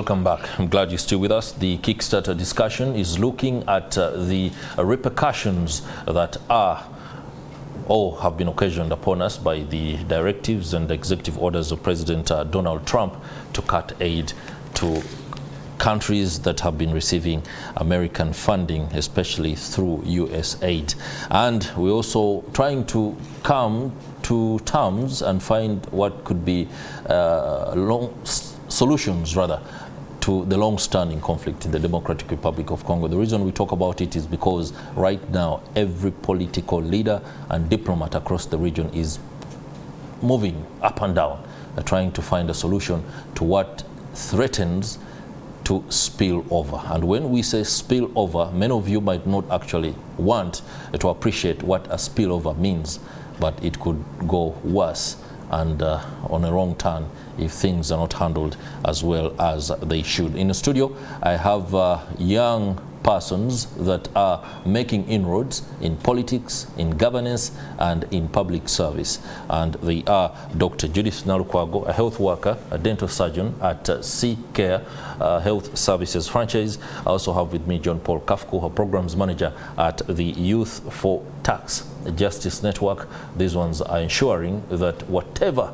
Welcome back. I'm glad you're still with us. The Kickstarter discussion is looking at the repercussions that have been occasioned upon us by the directives and executive orders of President Donald Trump to cut aid to countries that have been receiving American funding, especially through US aid. And we're also trying to come to terms and find what could be solutions to the long-standing conflict in the Democratic Republic of Congo. The reason we talk about it is because right now every political leader and diplomat across the region is moving up and down, trying to find a solution to what threatens to spill over. And when we say spill over, many of you might not actually want to appreciate what a spillover means, but it could go worse and on a wrong turn if things are not handled as well as they should. In the studio, I have young persons that are making inroads in politics, in governance, and in public service. And they are Dr. Judith Nalukwago, a health worker, a dental surgeon at C-Care Health Services franchise. I also have with me John Paul Kafko, a programs manager at the Youth for Tax Justice Network. These ones are ensuring that whatever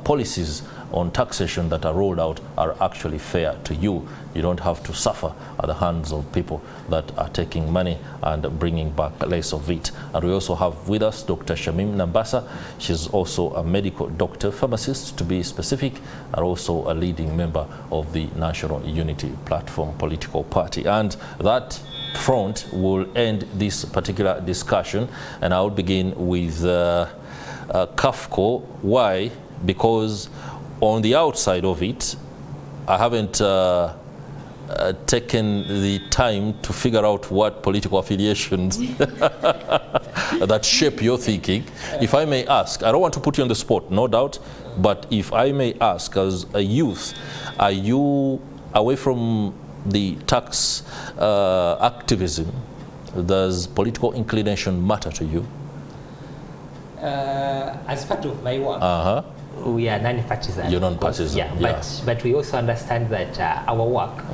policies on taxation that are rolled out are actually fair to you. You don't have to suffer at the hands of people that are taking money and bringing back less of it. And we also have with us Dr. Shamim Nambasa. She's also a medical doctor, pharmacist to be specific, and also a leading member of the National Unity Platform political party. And that front will end this particular discussion, and I'll begin with Kafko. Why? Because on the outside of it, I haven't taken the time to figure out what political affiliations that shape your thinking. If I may ask, I don't want to put you on the spot, no doubt, but if I may ask, as a youth, are you away from the tax activism? Does political inclination matter to you? As part of my work, we are non-partisan. You're non-partisan, yeah. But we also understand that our work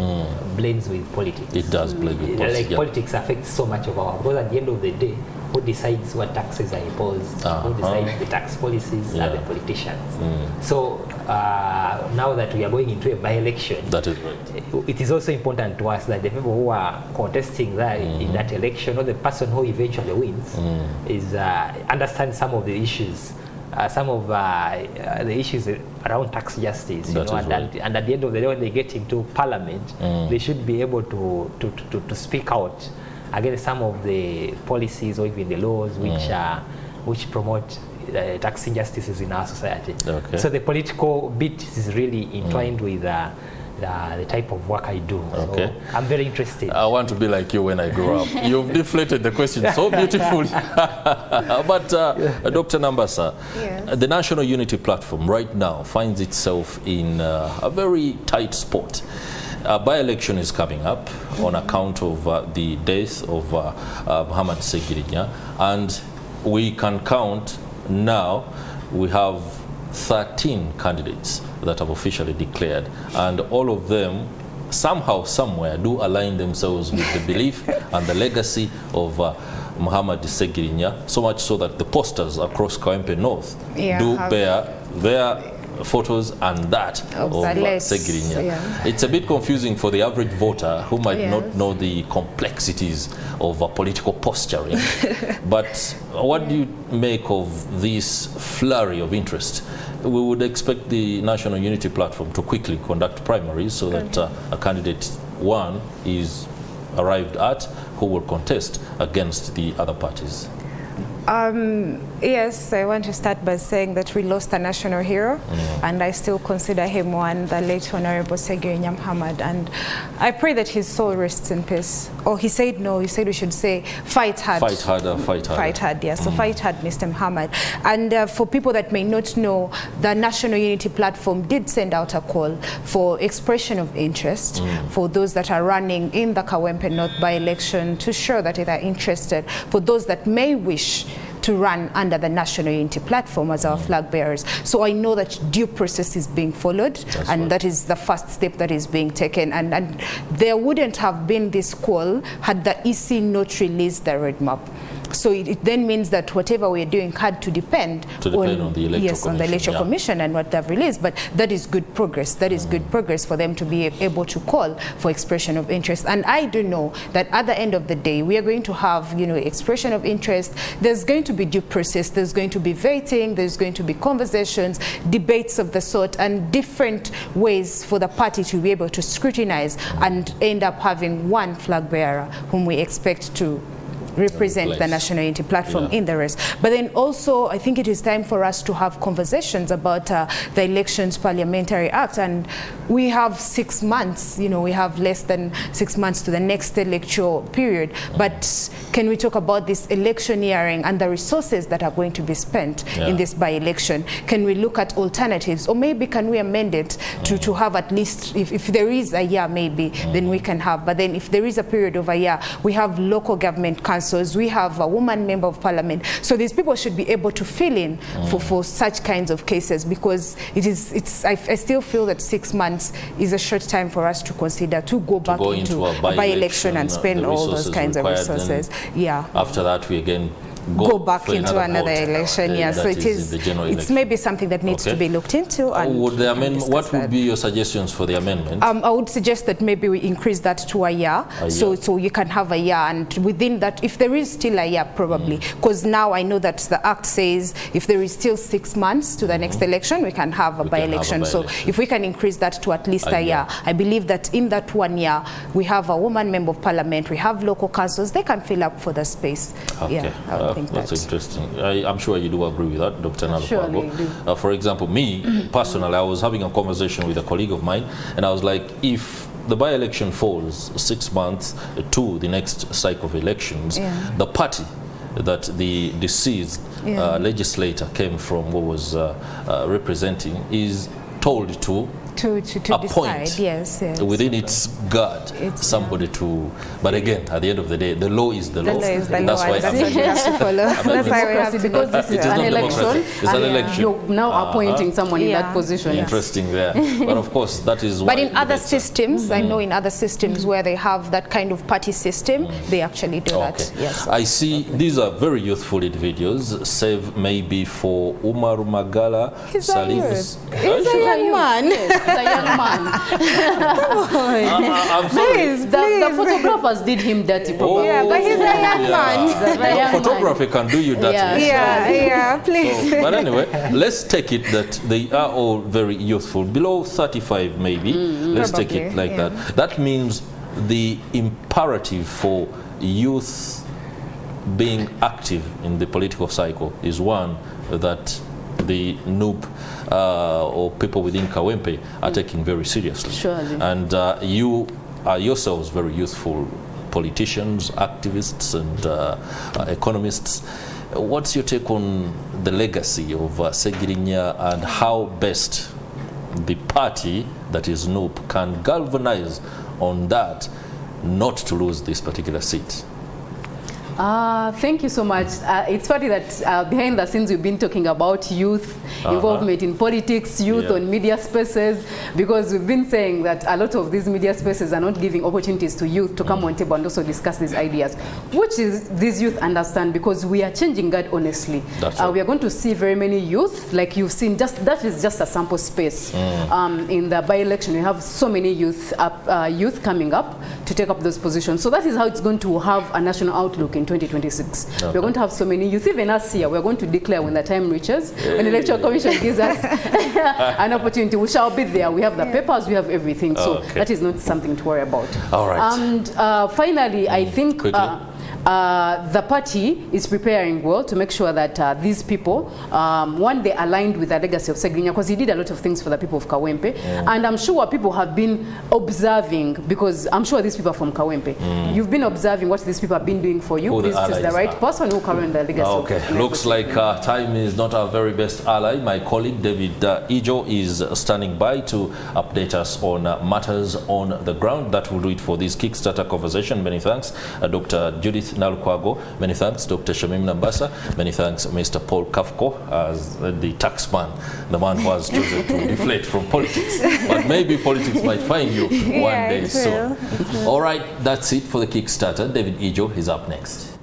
blends with politics. It does blend with politics. Like politics affects so much of our work, because at the end of the day, who decides what taxes are imposed, who decides the tax policies are the politicians. So now that we are going into a by-election, that is right. It is also important to us that the people who are contesting that in that election, or the person who eventually wins, is understand some of the issues. Some of the issues around tax justice, and at the end of the day, when they get into parliament, they should be able to speak out against some of the policies or even the laws which promote tax injustices in our society. Okay. So the political bit is really entwined with the type of work I do. Okay. So I'm very interested. I want to be like you when I grow up. You've deflated the question so beautifully. But Dr. Nambasa, yes, the National Unity Platform right now finds itself in a very tight spot. By-election is coming up on account of the death of Muhammad Segirinya, and we can count now, we have 13 candidates that have officially declared, and all of them somehow, somewhere do align themselves with the belief and the legacy of Muhammad Segirinya, so much so that the posters across Kawempe North do bear their photos and that of Segirinya. Yeah. It's a bit confusing for the average voter who might not know the complexities of political posturing. But what do you make of this flurry of interest? We would expect the National Unity Platform to quickly conduct primaries so that a candidate one is arrived at who will contest against the other parties. Yes, I want to start by saying that we lost a national hero, and I still consider him one, the late Honorable Segirinya Muhammad, and I pray that his soul rests in peace. Oh, he said no, he said we should say fight hard. Fight harder, fight harder. Fight hard, yes. So fight hard, Mr. Muhammad. And for people that may not know, the National Unity Platform did send out a call for expression of interest for those that are running in the Kawempe North by-election, to show that they are interested, for those that may wish to run under the National Unity Platform as our flag bearers. So I know that due process is being followed, and that is the first step that is being taken. And there wouldn't have been this call had the EC not released the roadmap. So it then means that whatever we're doing had to depend on the Electoral Commission and what they've released. But that is good progress. That is good progress for them to be able to call for expression of interest. And I do know that at the end of the day, we are going to have, you know, expression of interest. There's going to be due process. There's going to be voting. There's going to be conversations, debates of the sort, and different ways for the party to be able to scrutinize and end up having one flag bearer whom we expect to represent the National Unity Platform in the race. But then also, I think it is time for us to have conversations about the Elections Parliamentary Act. And we have 6 months, you know, we have less than 6 months to the next electoral period. But can we talk about this electioneering and the resources that are going to be spent in this by-election? Can we look at alternatives? Or maybe can we amend it to have at least, if there is a year maybe, then we can have. But then if there is a period of a year, we have local government councils, we have a woman member of parliament. So these people should be able to fill in for such kinds of cases, because I still feel that 6 months is a short time for us to consider to go back into a by-election and spend all those kinds of resources. After that, we again go back into another election. So it's maybe something that needs to be looked into. And would the amendment, what would be your suggestions for the amendment? I would suggest that maybe we increase that to a year. So you can have a year, and within that, if there is still a year, probably, because now I know that the Act says if there is still 6 months to the next election, we can have a by-election. So if we can increase that to at least a year, I believe that in that 1 year, we have a woman member of parliament, we have local councils, they can fill up for the space. That's interesting. I'm sure you do agree with that, Dr. Nalukwago. For example, me, personally, I was having a conversation with a colleague of mine, and I was like, if the by-election falls 6 months to the next cycle of elections, the party that the deceased legislator came from, what was representing, is told to appoint decide, within its guard somebody to, but again, at the end of the day, the law is the law. That's why we have to follow. That's why we have to, because this is an election. It's an election. You're now appointing someone in that position. Interesting there. But of course, that is why. But in other systems, I know in other systems where they have that kind of party system, they actually do that. Yes. I see these are very youthful individuals, save maybe for Umar Magala. He's a young man. The young man. Come on. I'm sorry. The photographers did him dirty, probably. Yeah, but he's a young man. Photography can do you dirty. Yeah, please. So, but anyway, let's take it that they are all very youthful, below 35 maybe. Let's take it like that. That means the imperative for youth being active in the political cycle is one that the noob or people within Kawempe are taking very seriously. Surely. And you are yourselves very youthful politicians, activists, and economists. What's your take on the legacy of Segirinya and how best the party that is noob can galvanize on that not to lose this particular seat? Thank you so much. It's funny that behind the scenes we've been talking about youth involvement in politics, youth on media spaces, because we've been saying that a lot of these media spaces are not giving opportunities to youth to come on table and also discuss these ideas, which is these youth understand, because we are changing that honestly. We are going to see very many youth, like you've seen, just that is just a sample space. In the by-election, we have so many youth coming up to take up those positions. So that is how it's going to have a national outlook in 2026. We're going to have so many youth. Even us here, we're going to declare when the time reaches, when the Electoral Commission gives us an opportunity, we shall be there. We have the papers, we have everything. So that is not something to worry about. All right. And finally, I think the party is preparing well to make sure that these people, one, they aligned with the legacy of Segirinya, because he did a lot of things for the people of Kawempe. And I'm sure people have been observing, because I'm sure these people are from Kawempe. You've been observing what these people have been doing for you. This is the right person who carries the legacy. Okay, looks like time is not our very best ally. My colleague David Ijo is standing by to update us on matters on the ground. That will do it for this Kickstarter conversation. Many thanks, Dr. Judith Nalukwago. Many thanks, Dr. Shamim Nambasa. Many thanks, Mr. Paul Kafko, as the taxman, the man who has chosen to deflect from politics. But maybe politics might find you one day soon. All right, that's it for the Kickstarter. David Ijo is up next.